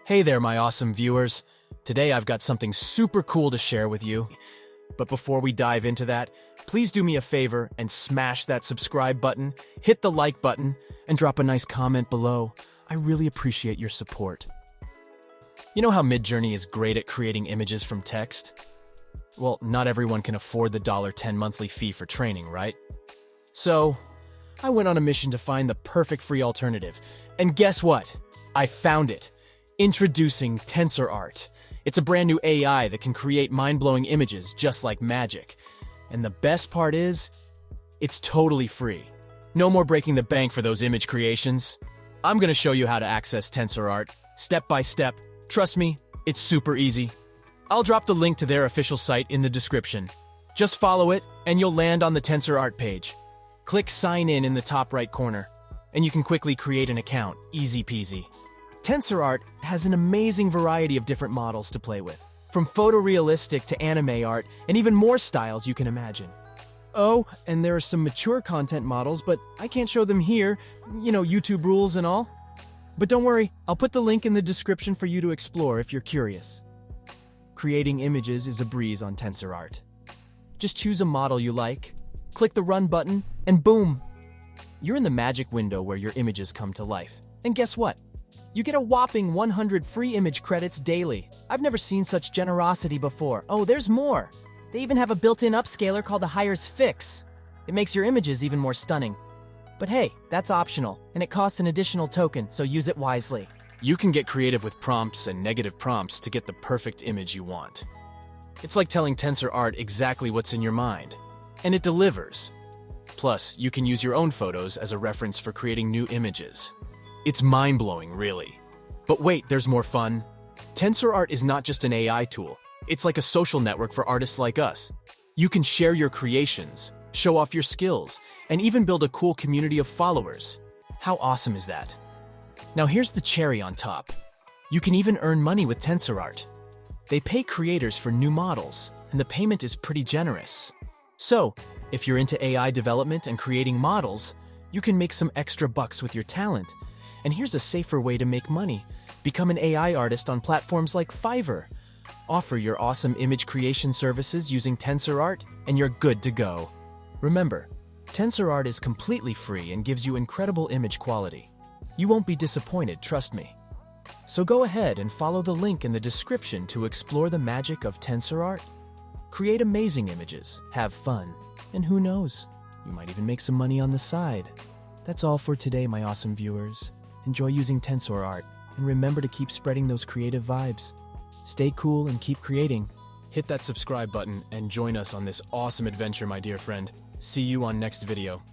Hey there, my awesome viewers. Today I've got something super cool to share with you. But before we dive into that, please do me a favor and smash that subscribe button, hit the like button, and drop a nice comment below. I really appreciate your support. You know how Midjourney is great at creating images from text? Well, not everyone can afford the $10 monthly fee for training, right? So, I went on a mission to find the perfect free alternative. And guess what? I found it. Introducing TensorArt. It's a brand new AI that can create mind-blowing images just like magic. And the best part is, it's totally free. No more breaking the bank for those image creations. I'm gonna show you how to access TensorArt, step by step. Trust me, it's super easy. I'll drop the link to their official site in the description. Just follow it, and you'll land on the TensorArt page. Click Sign in the top right corner, and you can quickly create an account, easy peasy. TensorArt has an amazing variety of different models to play with, from photorealistic to anime art, and even more styles you can imagine. Oh, and there are some mature content models, but I can't show them here, YouTube rules and all. But don't worry, I'll put the link in the description for you to explore if you're curious. Creating images is a breeze on TensorArt. Just choose a model you like, click the Run button, and boom! You're in the magic window where your images come to life. And guess what? You get a whopping 100 free image credits daily. I've never seen such generosity before. Oh, there's more. They even have a built-in upscaler called the Hires Fix. It makes your images even more stunning. But hey, that's optional, and it costs an additional token, so use it wisely. You can get creative with prompts and negative prompts to get the perfect image you want. It's like telling TensorArt exactly what's in your mind, and it delivers. Plus, you can use your own photos as a reference for creating new images. It's mind-blowing, really. But wait, there's more fun. TensorArt is not just an AI tool. It's like a social network for artists like us. You can share your creations, show off your skills, and even build a cool community of followers. How awesome is that? Now here's the cherry on top. You can even earn money with TensorArt. They pay creators for new models, and the payment is pretty generous. So, if you're into AI development and creating models, you can make some extra bucks with your talent. And here's a safer way to make money. Become an AI artist on platforms like Fiverr. Offer your awesome image creation services using TensorArt, and you're good to go. Remember, TensorArt is completely free and gives you incredible image quality. You won't be disappointed, trust me. So go ahead and follow the link in the description to explore the magic of TensorArt. Create amazing images, have fun, and who knows, you might even make some money on the side. That's all for today, my awesome viewers. Enjoy using TensorArt, and remember to keep spreading those creative vibes. Stay cool and keep creating. Hit that subscribe button and join us on this awesome adventure, my dear friend. See you on next video.